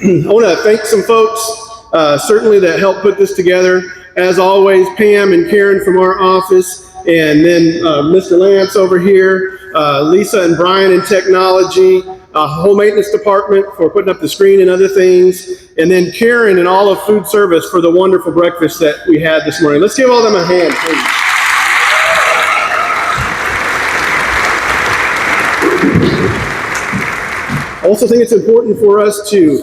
I want to thank some folks, certainly that helped put this together. As always, Pam and Karen from our office, and then Mr. Lance over here, Lisa and Brian in technology, whole maintenance department for putting up the screen and other things, and then Karen and all of food service for the wonderful breakfast that we had this morning. Let's give all them a hand, please. I also think it's important for us to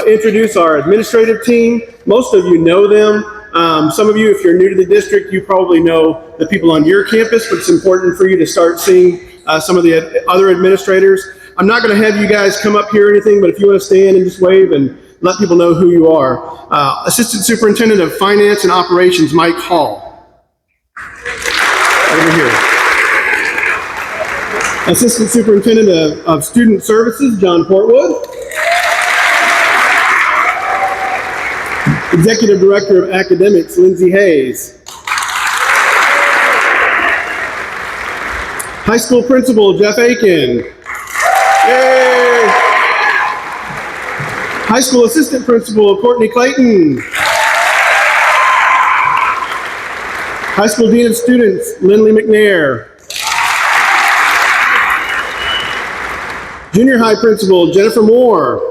introduce our administrative team. Most of you know them. Some of you, if you're new to the district, you probably know the people on your campus, but it's important for you to start seeing some of the other administrators. I'm not going to have you guys come up here or anything, but if you want to stand and just wave and let people know who you are. Assistant Superintendent of Finance and Operations, Mike Hall. Over here. Assistant Superintendent of Student Services, John Portwood. Executive Director of Academics, Lindsay Hayes. High School Principal, Jeff Aiken. Yay! High School Assistant Principal, Courtney Clayton. High School Dean of Students, Lindley McNair. Junior High Principal, Jennifer Moore.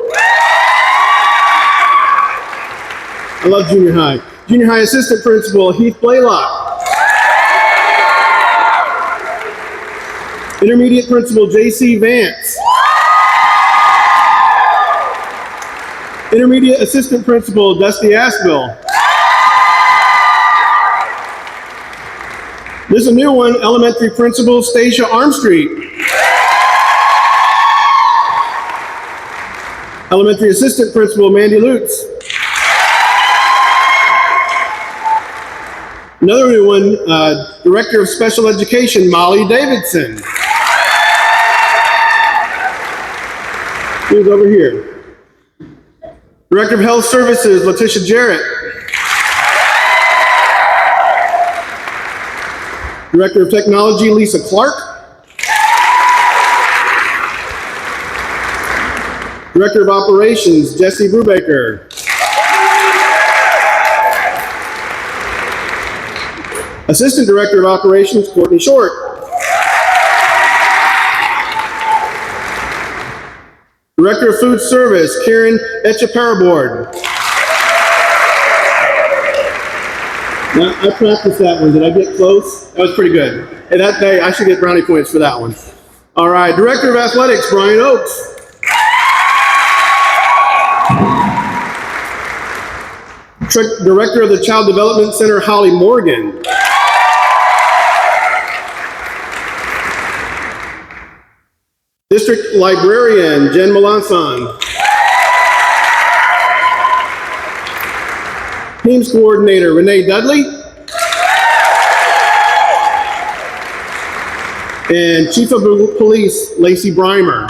I love junior high. Junior High Assistant Principal, Heath Blaylock. Intermediate Principal, J.C. Vance. Intermediate Assistant Principal, Dusty Aspel. There's a new one, Elementary Principal, Stacia Armstreet. Elementary Assistant Principal, Mandy Lutz. Another new one, Director of Special Education, Molly Davidson. Who's over here? Director of Health Services, Letitia Jarrett. Director of Technology, Lisa Clark. Director of Operations, Jesse Brubaker. Assistant Director of Operations, Courtney Short. Director of Food Service, Karen Echaparabord. Now, I practiced that one. Did I get close? That was pretty good. Hey, that day, I should get brownie points for that one. All right, Director of Athletics, Brian Oakes. Director of the Child Development Center, Holly Morgan. District Librarian, Jen Melanson. Teams Coordinator, Renee Dudley. And Chief of Police, Lacey Breimer.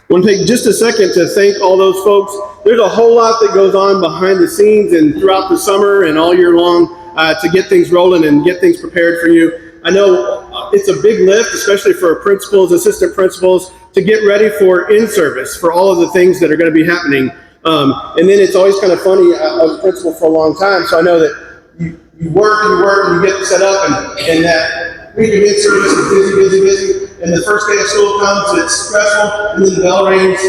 I want to take just a second to thank all those folks. There's a whole lot that goes on behind the scenes and throughout the summer and all year long to get things rolling and get things prepared for you. I know it's a big lift, especially for principals, assistant principals, to get ready for in-service, for all of the things that are going to be happening. And then it's always kind of funny. I was a principal for a long time, so I know that you work, and you get set up, and that week of in-service is busy. And the first day of school comes, and it's stressful, and then the bell rings,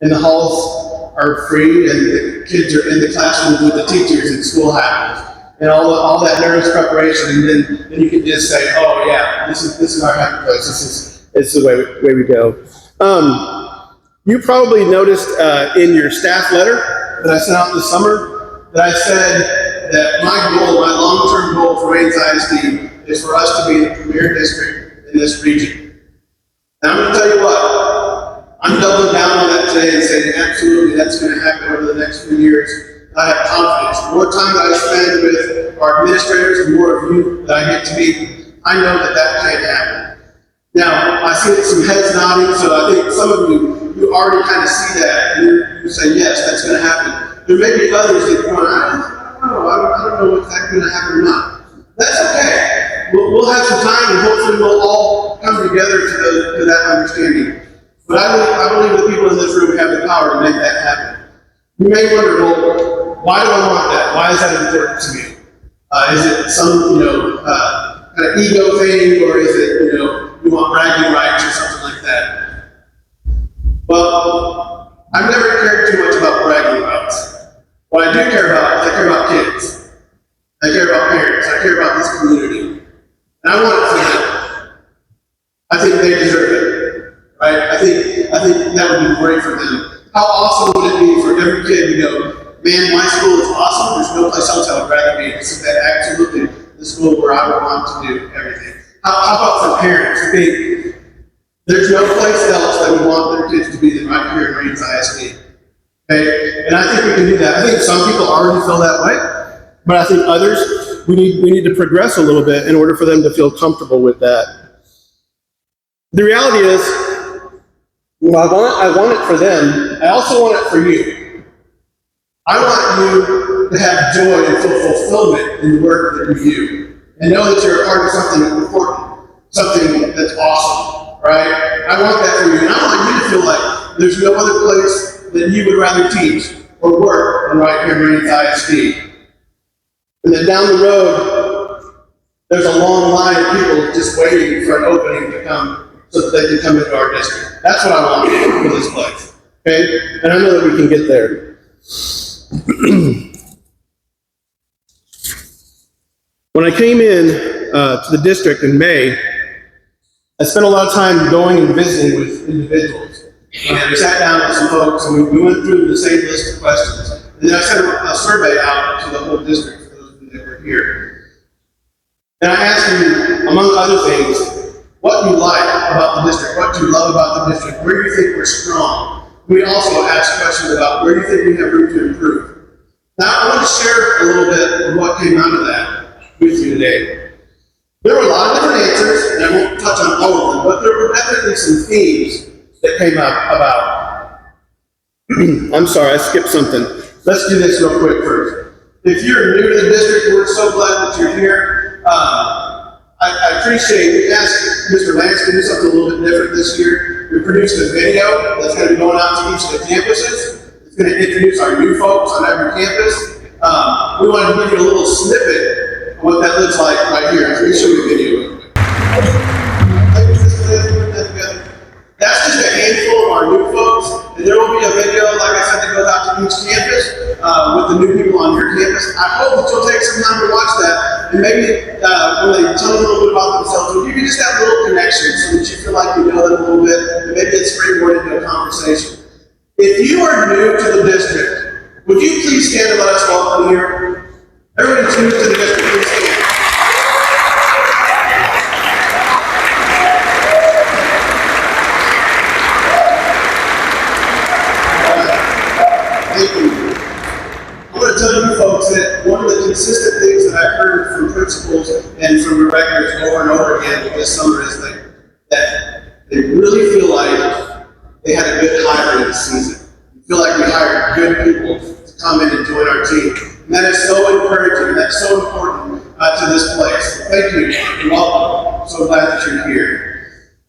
and the halls are free, and the kids are in the classroom with the teachers, and school happens. And all that nervous preparation, and then you can just say, oh yeah, this is our happy place. This is the way we go. You probably noticed in your staff letter that I sent out this summer that I said that my long-term goal for Rains ISD is for us to be the premier district in this region. And I'm going to tell you what, I'm doubling down on that today and saying absolutely that's going to happen over the next few years. I have confidence. The more time that I spend with our administrators, the more of you that I get to meet, I know that can happen. Now, I see some heads nodding, so I think some of you already kind of see that, and you say, yes, that's going to happen. There may be others that are going, I don't know if that's going to happen or not. That's okay. We'll have some time, and hopefully we'll all come together to that understanding. You may wonder, well, why do I want that? Why is that important to me? Is it some, kind of ego thing, or is it, you want bragging rights or something like that? Well, I've never cared too much about bragging rights. What I do care about is I care about kids. I care about parents. I care about this community. And I want it for them. I think they deserve it, right? I think that would be great for them. How awesome would it be for every kid to go, man, my school is awesome. There's no place else I would rather be. This is absolutely the school where I would want to do everything. How about for parents who think there's no place else that would want their kids to be than right here in RISD? Okay? And I think we can do that. I think some people already feel that way, but I think others, we need to progress a little bit in order for them to feel comfortable with that. The reality is, I want it for them. I also want it for you. I want you to have joy and feel fulfillment in the work that you do, and know that you're a part of something important, something that's awesome, right? I want that for you, and I want you to feel like there's no other place that you would rather teach or work than right here in ISD. And then down the road, there's a long line of people just waiting for an opening to come so that they can come into our district. That's what I want for this place, okay? And I know that we can get there. When I came in to the district in May, I spent a lot of time going and visiting with individuals. And we sat down with some folks and we went through the same list of questions. And then I sent a survey out to the whole district for those of you that were here. And I asked them, among other things, what you like about the district, what you love about the district, where you think we're strong. We also asked questions about where do you think we have room to improve. Now I want to share a little bit of what came out of that with you today. There were a lot of different answers, and I won't touch on all of them, but there were definitely some themes that came up about. I'm sorry, I skipped something. Let's do this real quick first. If you're new to the district, we're so glad that you're here. I appreciate, we asked Mr. Lance to do something a little bit different this year. We produced a video that's going to be going out to each of the campuses. It's going to introduce our new folks on every campus. We wanted to give you a little snippet of what that looks like right here. Let me show you a video real quick. That's just a handful of our new folks, and there will be a video, like I said, that goes out to each campus with the new people on your campus. I hope that you'll take some time to watch that, and maybe when they tell you a little bit about themselves, you can just have little connections so that you feel like you know them a little bit, and maybe it's springboard into a conversation. If you are new to the district, would you please stand and let us welcome you here? Everybody who's new to the district, please stand. I'm going to tell you folks that one of the consistent things that I've heard from principals and from directors over and over again this summer is that they really feel like they had a good hiring this season. We feel like we hired good people to come in and join our team. And that is so encouraging, and that's so important to this place. Thank you. You're welcome. I'm so glad that you're here.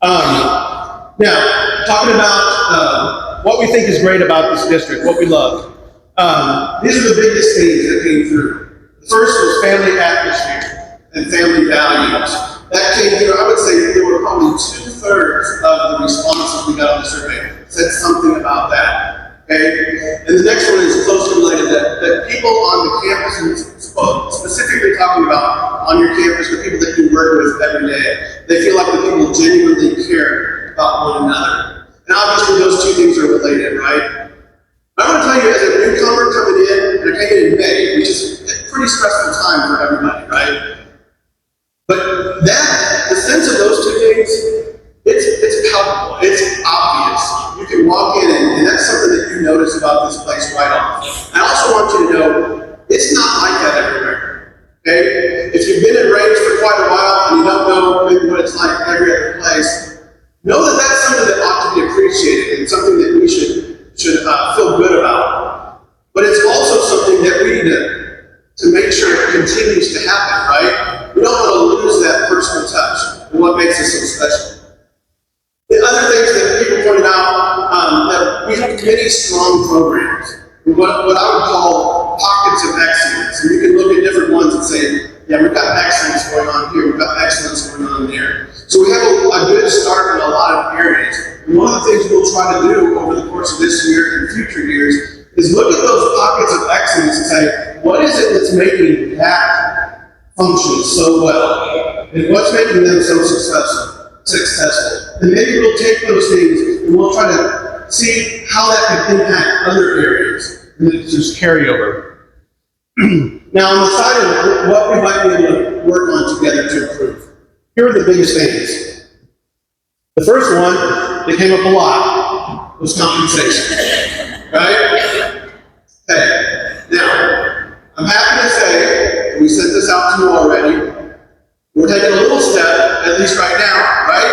Now, talking about what we think is great about this district, what we love. These are the biggest themes that came through. The first was family atmosphere and family values. That came through, I would say there were probably 2/3 of the responses we got on the survey said something about that. Okay? And the next one is closely related, that people on the campus, and specifically talking about on your campus, the people that you work with every day, they feel like the people genuinely care about one another. And obviously those two things are related, right? I want to tell you, as a newcomer coming in, and I came in May, which is a pretty stressful time for everybody, right? But the sense of those two things, it's palpable, it's obvious. You can walk in and that's something that you notice about this place right off. I also want you to know, it's not like that everywhere, okay? If you've been in range for quite a while and you don't know maybe what it's like every other place, know that that's something that ought to be appreciated and something that we should feel good about. But it's also something that we need to make sure it continues to happen, right? We don't want to lose that personal touch and what makes us so special. The other things that people pointed out, that we have many strong programs. what I would call pockets of excellence. And you can look at different ones and say, yeah, we've got excellence going on here, we've got excellence going on there. So we have a good start in a lot of areas. And one of the things we'll try to do over the course of this year and future years is look at those pockets of excellence and say, what is it that's making that function so well? And what's making them so successful? And maybe we'll take those things and we'll try to see how that can impact other areas. And it's just carryover. Now, on the side of what we might be able to work on together to improve, here are the biggest things. The first one that came up a lot was compensation, right? Okay, now, I'm happy to say, and we sent this out to you already, we're taking a little step, at least right now, right?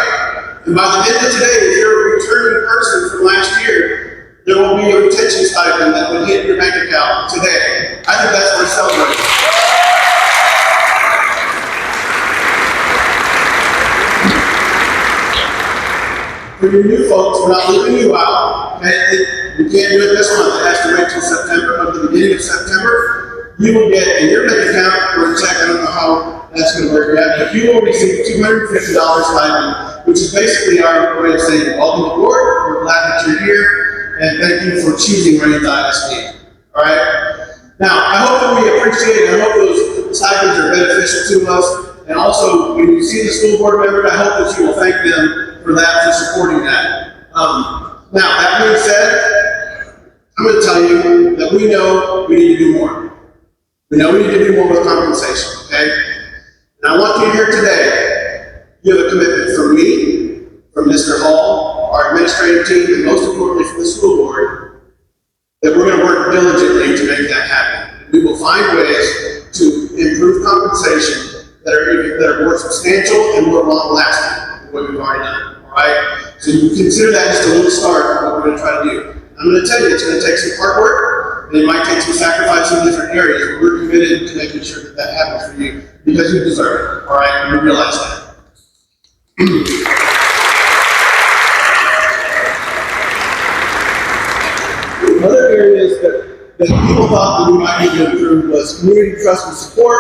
And by the end of today, if you're a returning person from last year, there will be a retention stipend that will hit your bank account today. I think that's worth celebrating. For your new folks, we're not leaving you out. Okay? We can't do it this month. It has to wait till September, up to the beginning of September. You will get in your bank account or a check. I don't know how that's going to work yet, but you will receive $250 stipend, which is basically our way of saying, welcome aboard. We're glad that you're here. And thank you for choosing RISD. All right? Now, I hope that we appreciate it. I hope those stipends are beneficial to us. And also, when you see the school board members, I hope that you will thank them for that, for supporting that. Now, that being said, I'm going to tell you that we know we need to do more. We know we need to do more with compensation, okay? And I want you to hear today, you have a commitment from me, from Mr. Hall, our administrative team, and most importantly from the school board, that we're going to work diligently to make that happen. We will find ways to improve compensation that are more substantial and more long-lasting than what we've already done. All right? So you consider that just a little start of what we're going to try to do. I'm going to tell you it's going to take some hard work, and it might take some sacrifice in different areas, but we're committed to making sure that that happens for you because you deserve it. All right? And we realize that. Other areas that people thought that we might need to improve was community trust and support,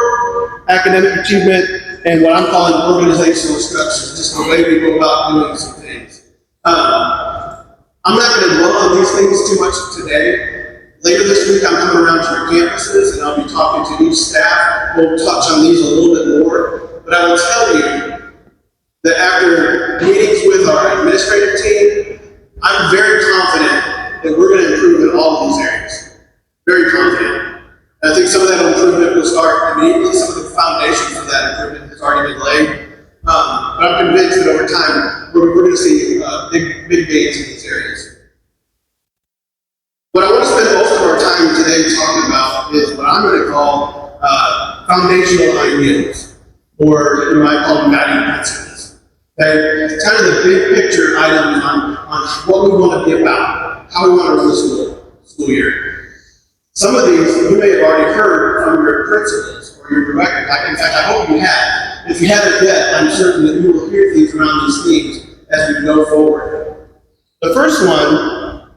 academic achievement, and what I'm calling organizational structure, just the way we go about doing some things. I'm not going to dwell on these things too much today. Later this week, I'm coming around to your campuses, and I'll be talking to each staff. We'll touch on these a little bit more, but I will tell you that after meetings with our administrative team, I'm very confident that we're going to improve in all of these areas. Very confident. And I think some of that improvement will start immediately. Some of the foundation for that improvement has already been laid. But I'm convinced that over time, we're going to see big gains in these areas. What I want to spend most of our time today talking about is what I'm going to call foundational ideals, or you might call them guiding principles. Okay? It's kind of the big picture items on what we want to be about, how we want to run the school year. Some of these you may have already heard from your principals or your director. In fact, I hope you have. If you haven't yet, I'm certain that you will hear things around these themes as we go forward. The first one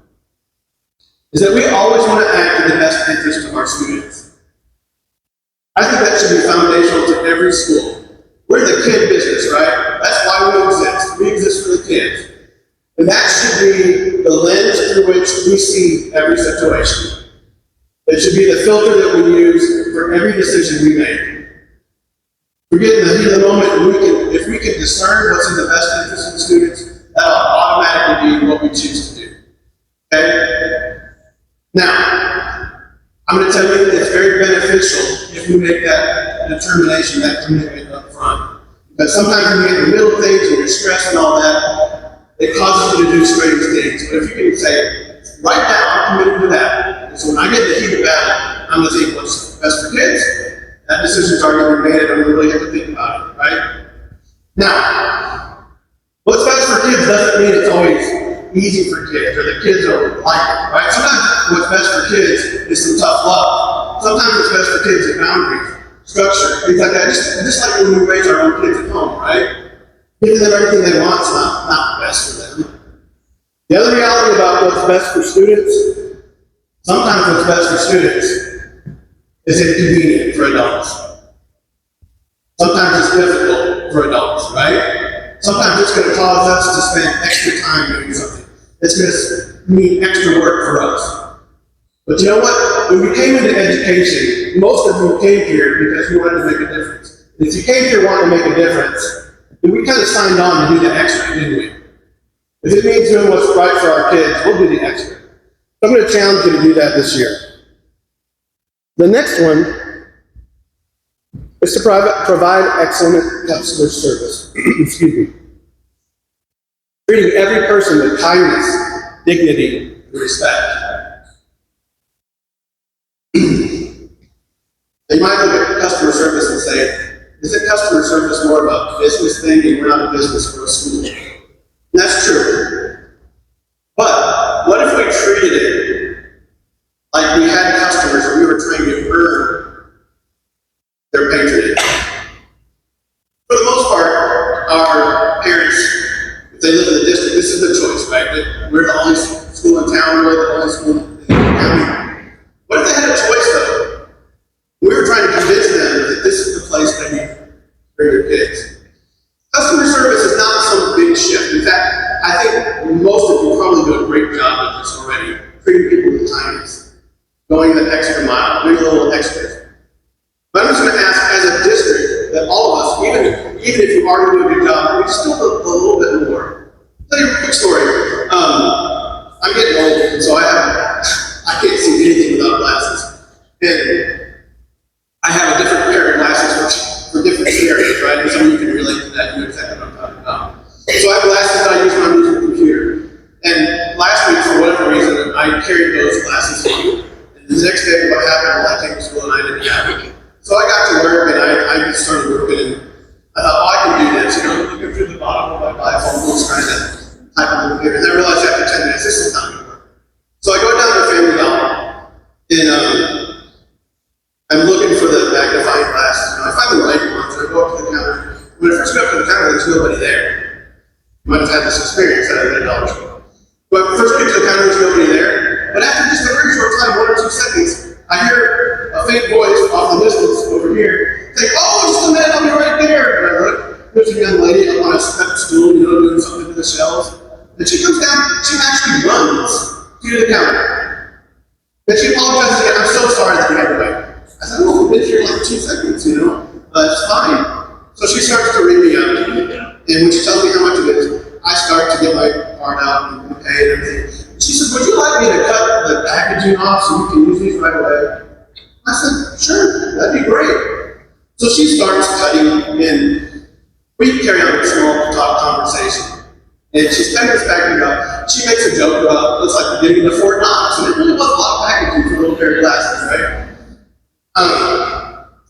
is that we always want to act in the best interest of our students. I think that should be foundational to every school. We're the kid business, right? That's why we exist. We exist for the kids. And that should be the lens through which we see every situation. It should be the filter that we use for every decision we make. We get in the heat of the moment, and if we can discern what's in the best interest of the students, that'll automatically be what we choose to do. Okay? Now, I'm going to tell you that it's very beneficial if we make that determination, that commitment up front. Because sometimes when you get in the middle of things and you're stressed and all that, it causes you to do strange things. But if you can say, right now, I'm committed to that. And so when I get in the heat of battle, I'm going to think what's best for kids. That decision's already been made, and I don't really have to think about it, right? Now, what's best for kids doesn't mean it's always easy for kids, or the kids are like it, right? Sometimes what's best for kids is some tough love. Sometimes what's best for kids is boundaries, structure, things like that. Just like when we raise our own kids at home, right? Giving them everything they want is not best for them. The other reality about what's best for students Sometimes what's best for students is inconvenient for adults. Sometimes it's difficult for adults, right? Sometimes it's going to cause us to spend extra time doing something. It's going to mean extra work for us. But you know what? When we came into education, most of you came here because you wanted to make a difference. And if you came here wanting to make a difference, then we kind of signed on to do the extra, didn't we? If it means doing what's right for our kids, we'll do the extra. I'm going to challenge you to do that this year. The next one is to provide excellent customer service. Excuse me. Treating every person with kindness, dignity, and respect. They might look at customer service and say, isn't customer service more of a business thing and we're not a business, we're a school? And that's true. But what if we treated it like we had customers and we were trying to earn their patronage? For the most part, our parents, if they live in the district, this is the choice, right? We're the only school in town, we're the only school in the county. What if they had a choice though? We were trying to convince them that this is the place they need to bring their kids. Customer service is not some big shift. In fact, I think most of you probably do a great job with this already, treating people with kindness, going the extra mile, doing a little extra. But I'm just going to ask, as a district, that all of us, even if you already do a good job, we still do a little bit more. I'll tell you a quick story. I'm getting old, and so I can't see anything without glasses. And I have a different pair of glasses for different scenarios, right? And some of you can relate to that. You know exactly what I'm talking about. So I have glasses that I use when I'm using the computer. And last week, for whatever reason, I carried those glasses home. And the next day, what happened? Well, I came to school and I didn't have them. So I got to work and I just started working. And I thought, oh, I can do this. You know, looking through the bottom of my iPhone, just trying to type on the computer. And I realized after 10 minutes, this is not going to work. So I go down to Family Dollar and I'm looking for the magnifying glasses. You know, I find the right ones. I go up to the counter. When I first go up to the counter, there's nobody there. You might have had this experience at a dollar store. But first get to the counter, there's nobody there. But after just a very short time, 1 or 2 seconds, I hear a faint voice off the distance over here say, "Oh, just a minute, I'll be right there." And I look, there's a young lady up on a step stool, you know, doing something to the shelves. And she comes down, she actually runs to the counter. And she apologizes again, "I'm so sorry that you had to wait." I said, "Oh, we've been here like 2 seconds, you know, it's fine." So she starts to ring me up. And when she tells me how much it is, I start to get my card out and pay and everything. She says, "Would you like me to cut the packaging off so you can use these right away?" I said, "Sure, that'd be great." So she starts cutting, and we carry on a small talk conversation. And she's cutting this packaging up. She makes a joke about, looks like we're getting to Fort Knox, and it really was a lot of packaging for a little pair of glasses, right?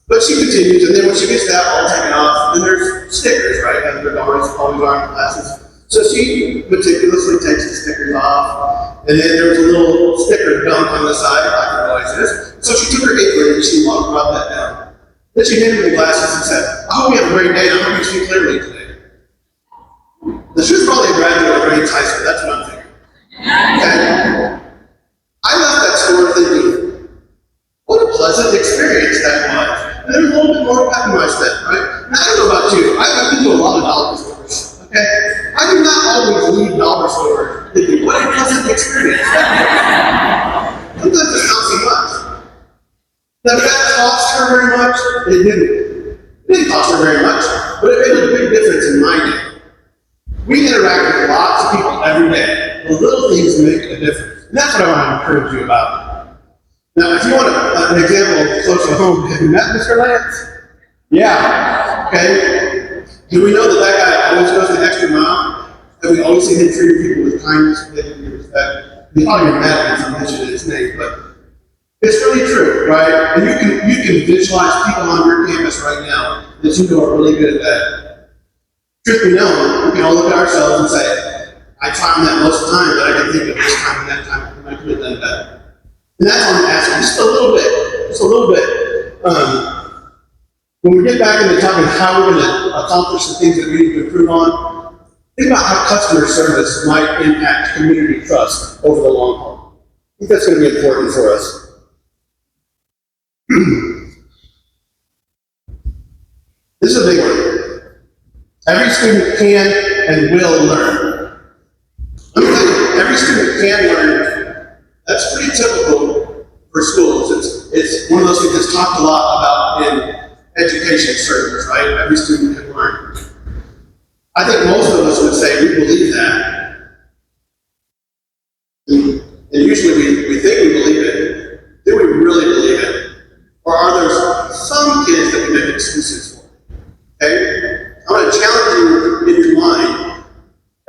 But she continues, and then when she gets that all taken off, then there's stickers, right? And there's always on glasses. So she meticulously takes the stickers off, and then there's a little sticker dump on the side, like there always is. So she took her apron and she brought that down. Then she handed me the glasses and said, "I hope you have a great day, and I hope you see clearly today." Now, she was probably a graduate of Grady High School, that's what I'm thinking. Okay? I left that store thinking, what a pleasant experience that was. And there was a little bit more pep in my step, right? Now, I don't know about you, I've been to a lot of dollar stores, okay? I do not always leave dollar stores thinking, what a pleasant experience that was. Sometimes it's not so much. Now, did that cost her very much? It didn't. It didn't cost her very much, but it made a big difference in my day. We interact with lots of people every day. The little things make a difference. And that's what I want to encourage you about. Now, if you want an example close to home, have you met Mr. Lance? Yeah. Okay. Do we know that guy always goes the extra mile? That we always see him treating people with kindness, dignity, and respect? He's probably mad if I mentioned his name, but it's really true, right? And you can visualize people on your campus right now that you know are really good at that. Truth be known, we can all look at ourselves and say, I try that most of the time, but I can think of this time and that time when I could have done better. And that's what I'm asking, just a little bit. When we get back into talking how we're going to accomplish the things that we need to improve on, think about how customer service might impact community trust over the long haul. think that's going to be important for us. This is a big one. Every student can and will learn. Let me tell you, every student can learn. That's pretty typical for schools. It's one of those things that's talked a lot about in education circles, right? Every student can learn. I think most of us would say we believe that. And usually we think we believe it. Do we really believe it? Or are there some kids that we make excuses for? Okay? I'm going to challenge you in your mind.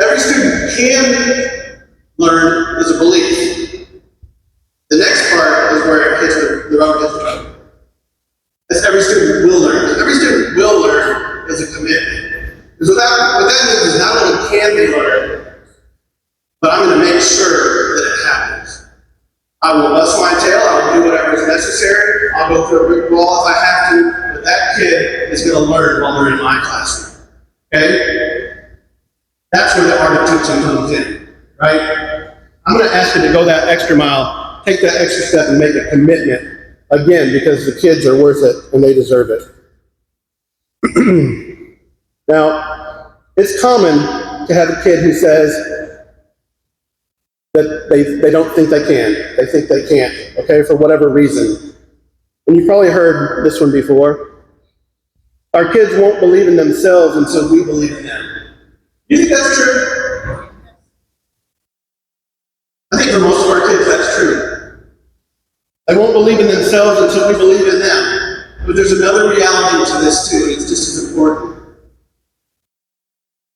Every student can learn is a belief. The next part is where it hits the rubber hits the road. That's every student will learn. Every student will learn is a commitment. So what that means is not only can they learn, but I'm going to make sure that it happens. I will bust my tail, I will do whatever is necessary, I'll go through a brick wall if I have to, but that kid is going to learn while they're in my classroom. Okay? That's where the art of teaching comes in, right? I'm going to ask you to go that extra mile, take that extra step and make a commitment, again, because the kids are worth it and they deserve it. Now, it's common to have a kid who says that they don't think they can. They think they can't, okay, for whatever reason. And you've probably heard this one before. Our kids won't believe in themselves until we believe in them. You think that's true? I think for most of our kids that's true. They won't believe in themselves until we believe in them. But there's another reality to this too, and it's just as important.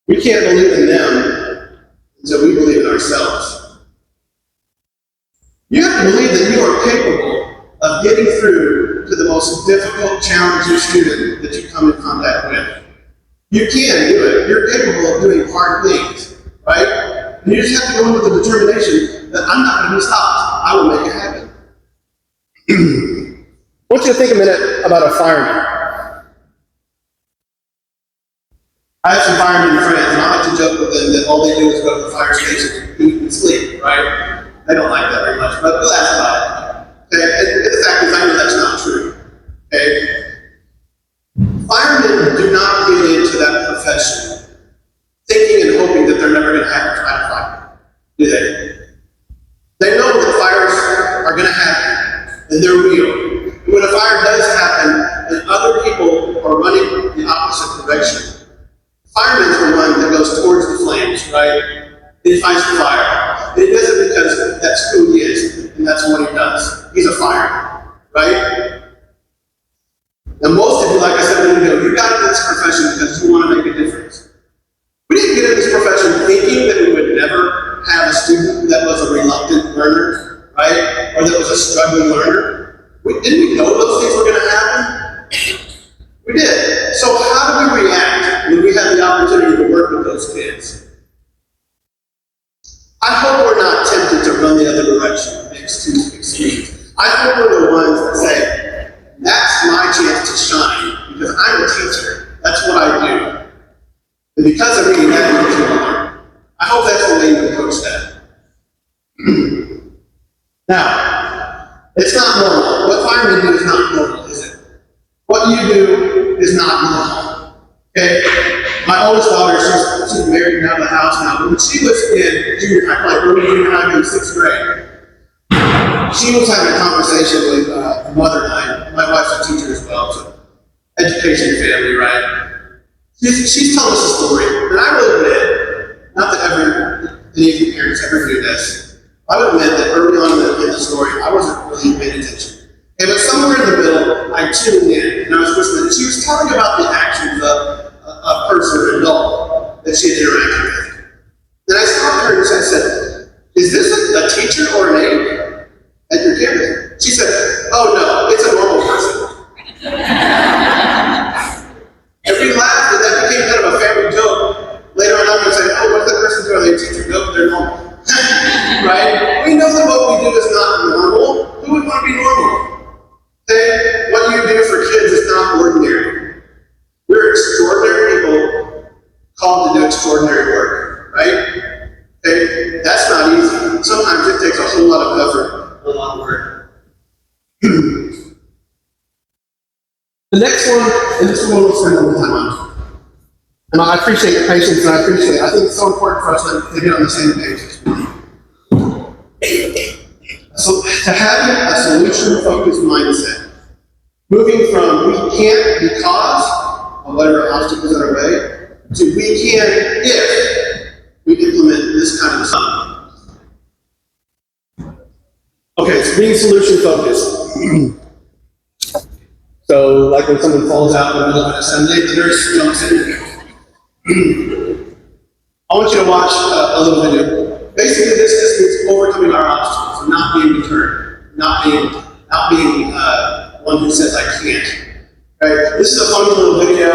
We can't believe in them until we believe in ourselves. You have to believe that you are capable of getting through to the most difficult, challenging student that you come in contact with. You can do it. You're capable of doing hard things, right? And you just have to go in with the determination that I'm not going to be stopped. I will make it happen. I want you to think a minute about a fireman. I have some firemen friends, and I like to joke with them that all they do is go to the fire station, eat, and sleep, right? They don't like that very much, but we'll ask about it. Okay? And the fact is, I know that's not true. Okay? Firemen do not get into that profession thinking and hoping that they're never going to have to try to fight, do they? They know that fires are going to happen, and they're real. And when a fire does happen, and other people are running the opposite direction, fireman's the one that goes towards the flames, right? He fights the fire. He does it because that's who he is, and that's what he does. He's a fireman, right? And most of you, like I said a minute ago, you got into this profession because you want to make a difference. We didn't get into this profession thinking that we would never have a student that was a reluctant learner, right? Or that was a struggling learner. Didn't we know those things were going to happen? We did. So how do we react when we have the opportunity to work with those kids? I hope we're not tempted to run the other direction, make excuses. I hope we're the ones that say, that's my chance to shine, because I'm a teacher. That's what I do. And because of me, that means you learn. I hope that's the way you approach that. Now, it's not normal. What firemen do is not normal, is it? What you do is not normal. Okay? My oldest daughter, she's married and out of the house now, but when she was in junior high, like early junior high, in 6th grade, she was having a conversation with a mother and I. My wife's a teacher as well, so education family, right? She's telling us a story, and I will admit, not that any of you parents ever do this, I would admit that early on in the story, I wasn't really paying attention. Okay, but somewhere in the middle, I tuned in, and I was listening. She was telling about the actions of a person, an adult, that she had interacted with. Then I stopped her and I said, is this a teacher or an aide at your campus? She said, oh no, it's a normal person. And we laughed, and that became kind of a family joke. Later on, I'm going to say, oh, what does that person do? Are they a teacher? No, they're normal. Right? We know that what we do is not normal. Who would want to be normal? Okay? What you do for kids is not ordinary. We're extraordinary people called to do extraordinary work, right? Okay? That's not easy. Sometimes it takes a whole lot of effort The next one, and this one we'll spend a little time on. And I appreciate your patience, and I think it's so important for us to get on the same page this morning. So, to having a solution-focused mindset, moving from we can't because of whatever obstacles in our way, to we can if we implement this kind of stuff. Okay, so being solution-focused. So, like when someone falls out in the middle of an assembly, the nurse jumps in. I want you to watch a little video. Basically, this means overcoming our obstacles and not being deterred, not being one who says I can't. Right? This is a funny little video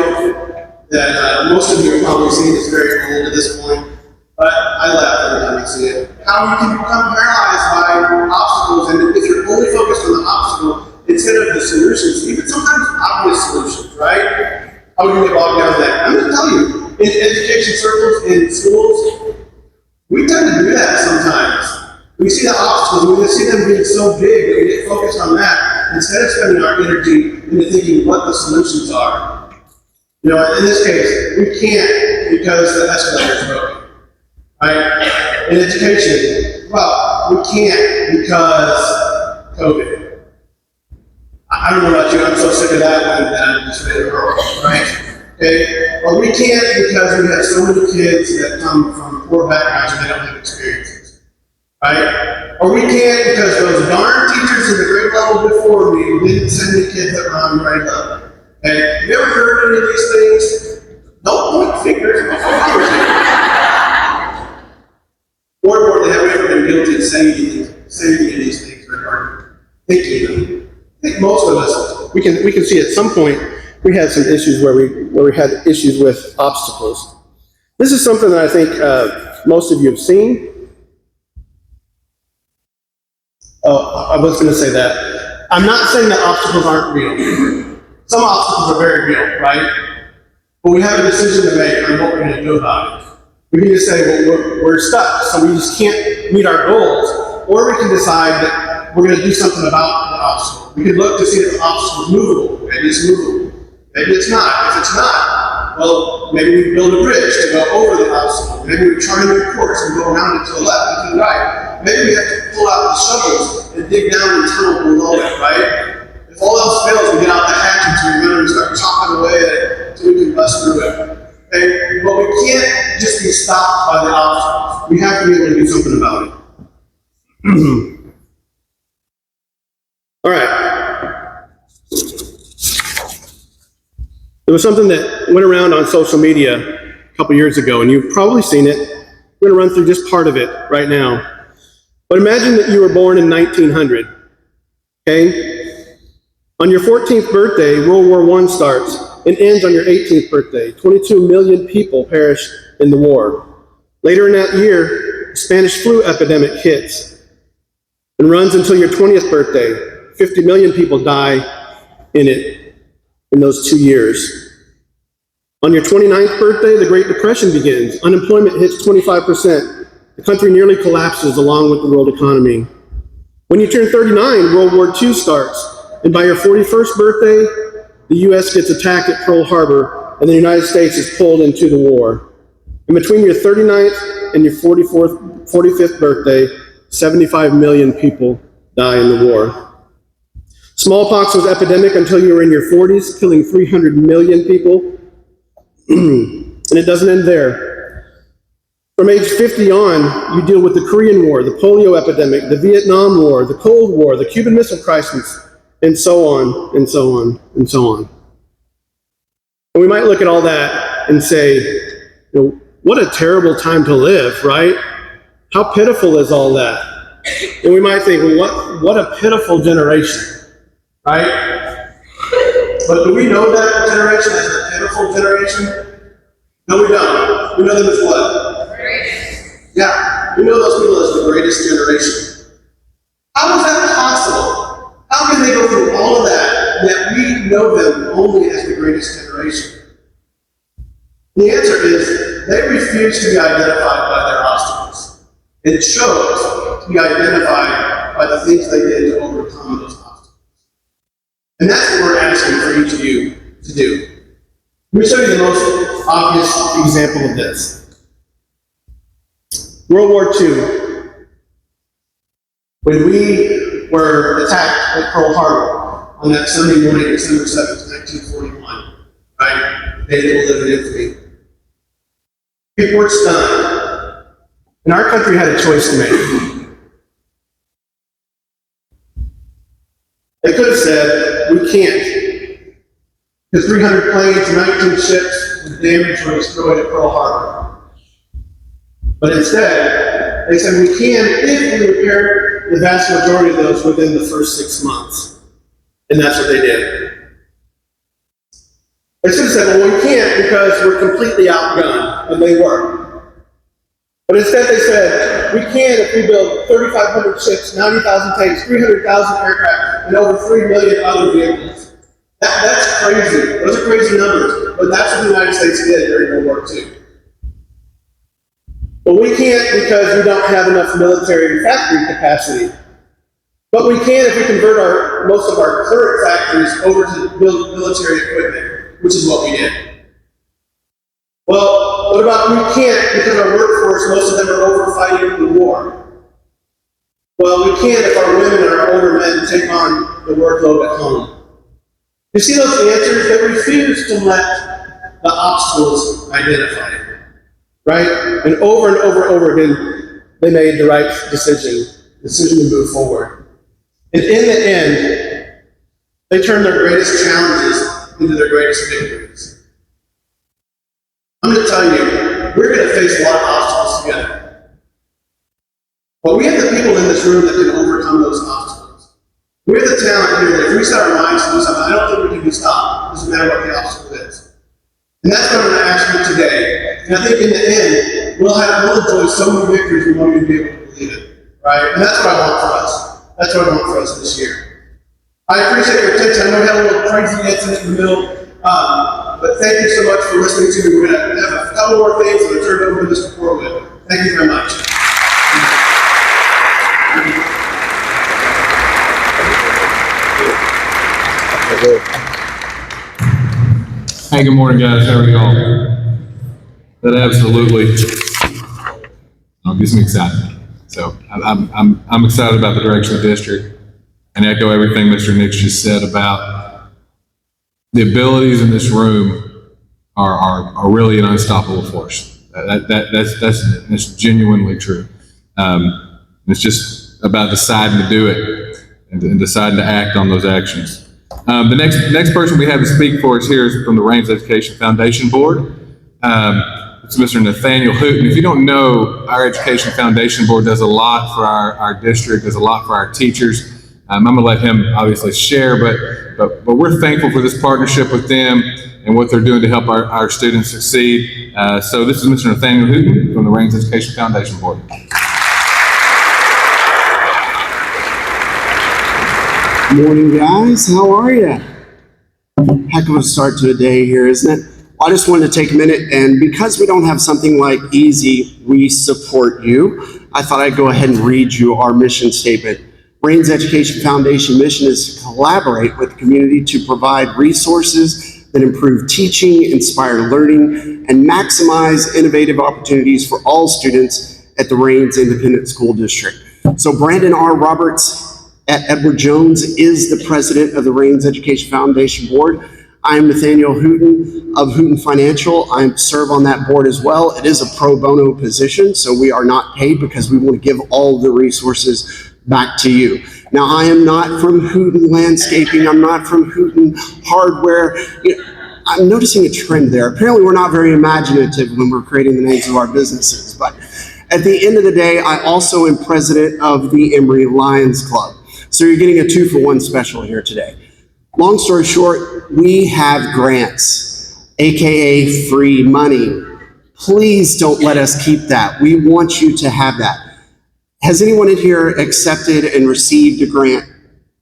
that most of you have probably seen. It's very old at this point, but I laugh every time I see it. How you can become paralyzed by obstacles, and if you're only focused on the obstacle instead of the solutions, even sometimes obvious solutions, right? How we can get bogged down in that. I'm going to tell you, in education circles, in schools, we tend to do that sometimes. We see the obstacles, we see them being so big that we get focused on that instead of spending our energy into thinking what the solutions are. You know, in this case, we can't because the escalator is broken. Right? In education, well, we can't because COVID. I don't know about you, I'm so sick of that one that I'm just ready to roll, right? Okay? Or we can't because we have so many kids that come from poor backgrounds and they don't have experiences. Right? Or we can't because those darn teachers in the grade level before me didn't send me kids that were on grade level. Okay? Have you ever heard any of these things? Don't point fingers. More importantly, have we ever been guilty of saying any of these things regarding thinking them? I think most of us, we can see at some point we had some issues where we had issues with obstacles. This is something that I think most of you have seen. Oh, I was going to say that. I'm not saying that obstacles aren't real. Some obstacles are very real, right? But we have a decision to make on what we're going to do about it. We can just say, well, we're stuck, so we just can't meet our goals. Or we can decide that we're going to do something about the obstacle. We can look to see if the obstacle is movable. Maybe it's movable. Maybe it's not. If it's not, well, maybe we build a bridge to go over the obstacle. Maybe we chart a new course and go around it to the left and to the right. Maybe we have to pull out the shovels and dig down and tunnel below it, right? If all else fails, we get out the hatchet and we start chopping away at it until we can bust through it. Okay? But we can't just be stopped by the obstacles. We have to be able to do something about it. All right. There was something that went around on social media a couple years ago, and you've probably seen it. We're going to run through just part of it right now. But imagine that you were born in 1900, okay? On your 14th birthday, World War I starts and ends on your 18th birthday. 22 million people perished in the war. Later in that year, the Spanish flu epidemic hits and runs until your 20th birthday. 50 million people die in those 2 years. On your 29th birthday, the Great Depression begins. Unemployment hits 25%. The country nearly collapses along with the world economy. When you turn 39, World War II starts. And by your 41st birthday, the U.S. gets attacked at Pearl Harbor, and the United States is pulled into the war. And between your 39th and your 45th birthday, 75 million people die in the war. Smallpox was epidemic until you were in your 40s, killing 300 million people. And it doesn't end there. From age 50 on, you deal with the Korean War, the polio epidemic, the Vietnam War, the Cold War, the Cuban Missile Crisis, and so on, and so on, and so on. And we might look at all that and say, what a terrible time to live, right? How pitiful is all that? And we might think, well, what a pitiful generation, right? But do we know that generation as a pitiful generation? No, we don't. We know them as what? Yeah, we know those people as the greatest generation. How is that possible? How can they go through all of that, yet we know them only as the greatest generation? The answer is, they refuse to be identified by their obstacles. It chose to be identified by the things they did to overcome those obstacles. And that's what we're asking for each of you to do. Let me show you the most obvious example of this. World War II, when we were attacked at Pearl Harbor on that Sunday morning, December 7th, 1941, right? The day that will live in infamy. People were stunned. And our country had a choice to make. They could have said, we can't. The 300 planes, 19 ships were damaged or destroyed at Pearl Harbor. But instead, they said we can if we repair the vast majority of those within the first 6 months. And that's what they did. They should have said, well, we can't because we're completely outgunned, and they were. But instead they said, we can if we build 3,500 ships, 90,000 tanks, 300,000 aircraft, and over 3 million other vehicles. That's crazy. Those are crazy numbers, but that's what the United States did during World War II. But we can't because we don't have enough military and factory capacity. But we can if we convert most of our current factories over to build military equipment, which is what we did. Well, what about we can't because our workforce, most of them are over fighting the war. Well, we can't if our women and our older men take on the workload at home. You see those answers? They refuse to let the obstacles identify it, right? And over again, they made the right decision to move forward. And in the end, they turned their greatest challenges into their greatest victories. I'm going to tell you, we're going to face a lot of obstacles together. But we have the people in this room that can overcome those obstacles. We have the talent here that if we set our minds to do something, I don't think we can be stopped. It doesn't matter what the obstacle is. And that's what I'm going to ask you today. And I think in the end, we'll enjoy so many victories we won't even be able to believe it. Right? And that's what I want for us. That's what I want for us this year. I appreciate your attention. I know we had a little crazy incident in the middle, but thank you so much for listening to me. We're going to have a couple more things I'm going to turn it over to Mr. Corwin. Thank you very much. Hey, good morning, guys. How are y'all? That absolutely gets me excited. So I'm excited about the direction of the district and echo everything Mr. Nix just said about the abilities in this room are really an unstoppable force. That's genuinely true. It's just about deciding to do it and deciding to act on those actions. The next person we have to speak for us here is from the Reigns Education Foundation Board. It's Mr. Nathaniel Hooten. If you don't know, our Education Foundation Board does a lot for our district, does a lot for our teachers. I'm going to let him obviously share, but we're thankful for this partnership with them and what they're doing to help our students succeed. So this is Mr. Nathaniel Hooten from the Reigns Education Foundation Board. Good morning, guys. How are you? Heck of a start to a day here, isn't it? I just wanted to take a minute, and because we don't have something like Easy, we support you, I thought I'd go ahead and read you our mission statement. Reigns Education Foundation mission is to collaborate with the community to provide resources that improve teaching, inspire learning, and maximize innovative opportunities for all students at the Reigns Independent School District. So Brandon R. Roberts at Edward Jones is the president of the Reigns Education Foundation Board. I'm Nathaniel Hooten of Hooten Financial. I serve on that board as well. It is a pro bono position, so we are not paid because we want to give all the resources back to you. Now, I am not from Hooten Landscaping. I'm not from Hooten Hardware. I'm noticing a trend there. Apparently, we're not very imaginative when we're creating the names of our businesses. But at the end of the day, I also am president of the Emory Lions Club. So you're getting a 2-for-1 special here today. Long story short, we have grants, AKA free money. Please don't let us keep that. We want you to have that. Has anyone in here accepted and received a grant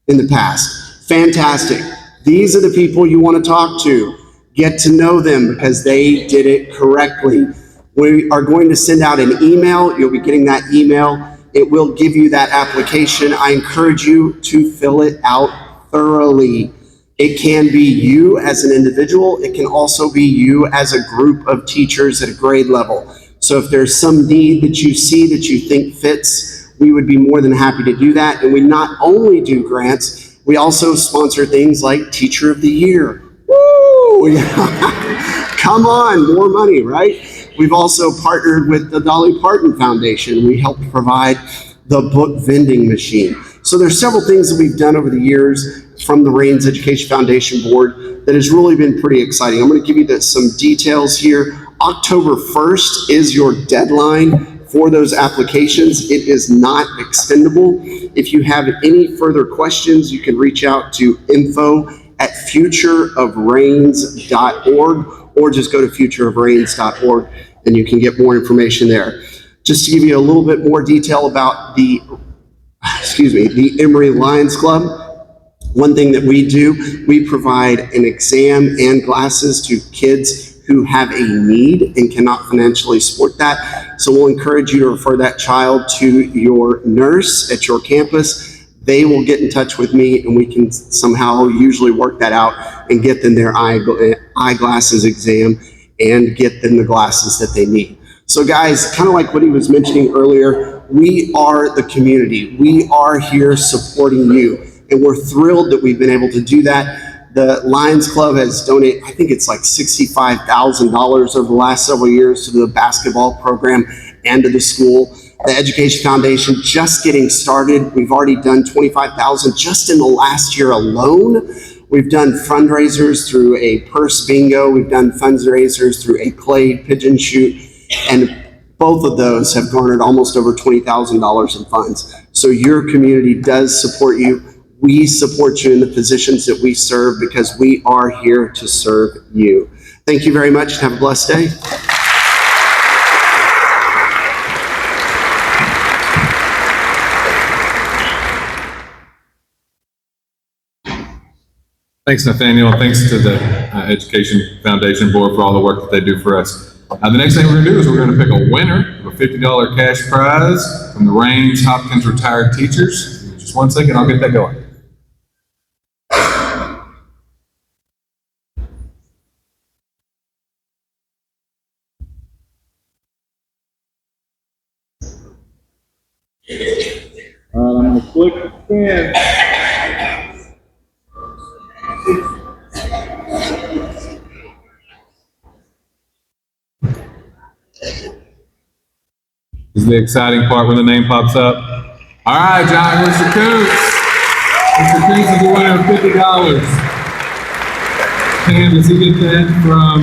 in the past? Fantastic. These are the people you want to talk to. Get to know them because they did it correctly. We are going to send out an email. You'll be getting that email. It will give you that application. I encourage you to fill it out thoroughly. It can be you as an individual. It can also be you as a group of teachers at a grade level. So if there's some need that you see that you think fits, we would be more than happy to do that. And we not only do grants, we also sponsor things like Teacher of the Year. Woo! Come on, more money, right? We've also partnered with the Dolly Parton Foundation. We helped provide the book vending machine. So there's several things that we've done over the years from the Reigns Education Foundation Board that has really been pretty exciting. I'm going to give you some details here. October 1st is your deadline for those applications. It is not extendable. If you have any further questions, you can reach out to info@futureofreigns.org or just go to futureofreigns.org and you can get more information there. Just to give you a little bit more detail about the Emory Lions Club. One thing that we do, we provide an exam and glasses to kids who have a need and cannot financially support that. So we'll encourage you to refer that child to your nurse at your campus. They will get in touch with me and we can somehow usually work that out and get them their eyeglasses exam and get them the glasses that they need. So guys, kind of like what he was mentioning earlier, we are the community. We are here supporting you. And we're thrilled that we've been able to do that. The Lions Club has donated, I think it's like $65,000 over the last several years to the basketball program and to the school. The Education Foundation just getting started. We've already done $25,000 just in the last year alone. We've done fundraisers through a purse bingo. We've done fundraisers through a clay pigeon shoot. And both of those have garnered almost over $20,000 in funds. So your community does support you. We support you in the positions that we serve because we are here to serve you. Thank you very much and have a blessed day. Thanks, Nathaniel, and thanks to the Education Foundation Board for all the work that they do for us. The next thing we're going to do is we're going to pick a winner of a $50 cash prize from the Reigns Hopkins Retired Teachers. Just 1 second, I'll get that going. All right, I'm going to click the pen. This is the exciting part when the name pops up. All right, John, Mr. Coots. Mr. Coots is the winner of $50. Pam, does he get that from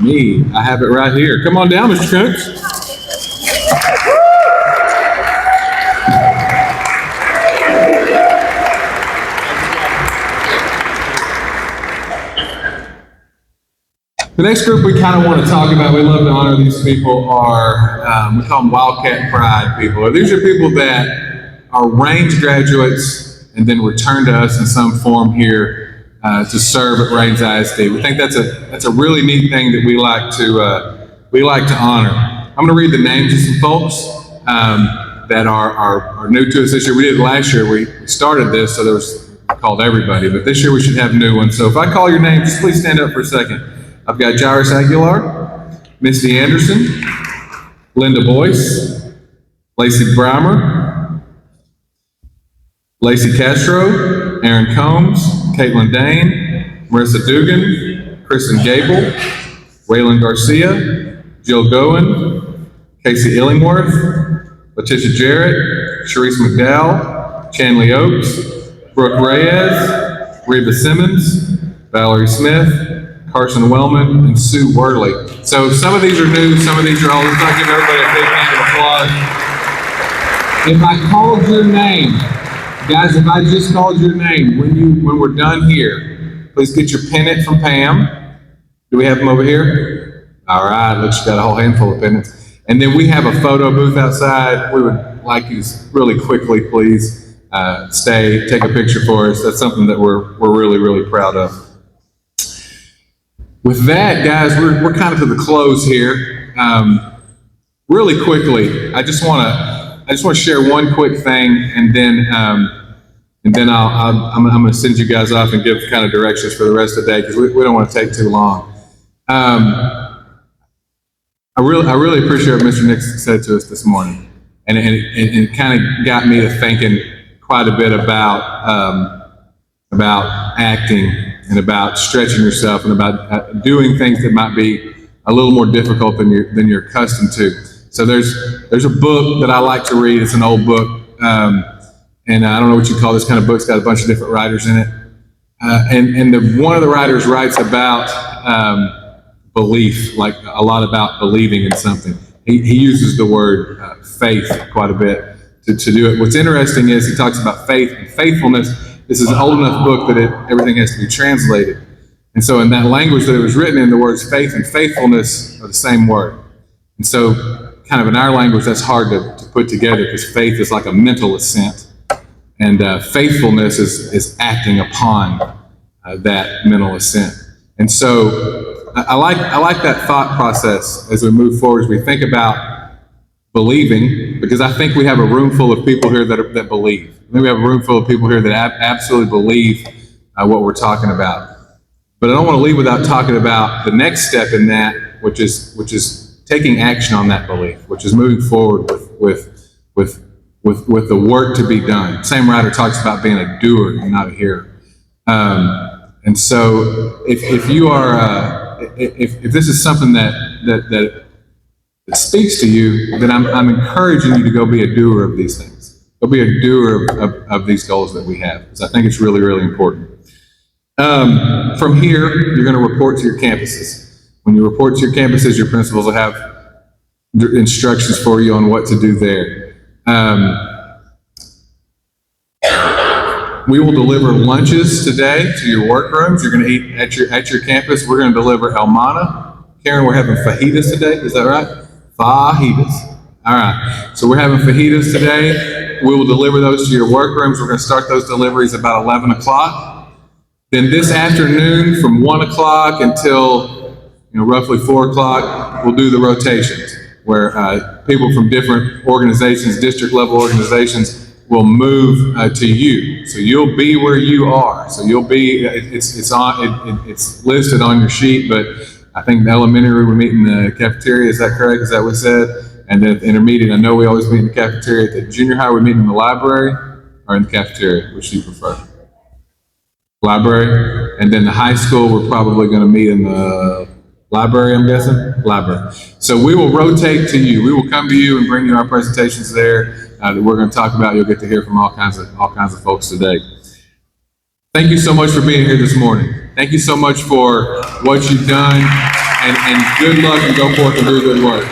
me? I have it right here. Come on down, Mr. Coots. The next group we kind of want to talk about, we love to honor these people, are, we call them Wildcat Pride people. These are people that are Reigns graduates and then return to us in some form here to serve at Reigns ISD. We think that's a really neat thing that we like to honor. I'm going to read the names of some folks that are new to us this year. We did it last year. We started this, so there was called everybody, but this year we should have new ones. So if I call your name, just please stand up for a second. I've got Jairus Aguilar, Misty Anderson, Linda Boyce, Lacey Breimer, Lacey Castro, Aaron Combs, Caitlin Dane, Marissa Dugan, Kristen Gable, Waylon Garcia, Jill Goen, Casey Illingworth, Letitia Jarrett, Sharice McDowell, Chanley Oaks, Brooke Reyes, Reba Simmons, Valerie Smith, Carson Wellman, and Sue Worley. So some of these are new, some of these are old. Let's not give everybody a big hand of applause. If I called your name, guys, if I just called your name, when we're done here, please get your pennant from Pam. Do we have them over here? All right, looks like you got a whole handful of pennants. And then we have a photo booth outside. We would like you to really quickly, please, stay, take a picture for us. That's something that we're really, really proud of. With that, guys, we're kind of to the close here. Really quickly, I just want to share one quick thing, and then and then I'm going to send you guys off and give kind of directions for the rest of the day because we don't want to take too long. I really appreciate what Mr. Nixon said to us this morning, and it kind of got me to thinking quite a bit about acting and about stretching yourself and about doing things that might be a little more difficult than you're accustomed to. So there's a book that I like to read. It's an old book, and I don't know what you call this kind of book. It's got a bunch of different writers in it, and one of the writers writes about belief, like a lot about believing in something. He uses the word faith quite a bit to do it. What's interesting is he talks about faith and faithfulness. This is an old enough book that everything has to be translated. And so in that language that it was written in, the words faith and faithfulness are the same word. And so kind of in our language, that's hard to put together because faith is like a mental assent. And faithfulness is acting upon that mental assent. And so I like that thought process as we move forward, as we think about believing, because I think we have a room full of people here that believe. I think we have a room full of people here that absolutely believe what we're talking about. But I don't want to leave without talking about the next step in that, which is taking action on that belief, which is moving forward with the work to be done. Same writer talks about being a doer and not a hearer. And so if you are, if this is something that speaks to you, then I'm encouraging you to go be a doer of these things. Go be a doer of these goals that we have, because I think it's really, really important. From here, you're going to report to your campuses. When you report to your campuses, your principals will have instructions for you on what to do there. We will deliver lunches today to your workrooms. You're going to eat at your campus. We're going to deliver Elmana. Karen, we're having fajitas today. Is that right? Fajitas. All right. So we're having fajitas today. We will deliver those to your workrooms. We're going to start those deliveries about 11 o'clock. Then this afternoon from 1 o'clock until roughly 4 o'clock, we'll do the rotations where people from different organizations, district level organizations, will move to you. So you'll be where you are. So you'll be, it's listed on your sheet, but I think the elementary we meet in the cafeteria. Is that correct? Is that what it said? And then the intermediate, I know we always meet in the cafeteria. At the junior high, we meet in the library or in the cafeteria, which do you prefer? Library. And then the high school, we're probably going to meet in the library, I'm guessing? Library. So we will rotate to you. We will come to you and bring you our presentations there that we're going to talk about. You'll get to hear from all kinds of folks today. Thank you so much for being here this morning. Thank you so much for what you've done, and good luck and go forth and do good work.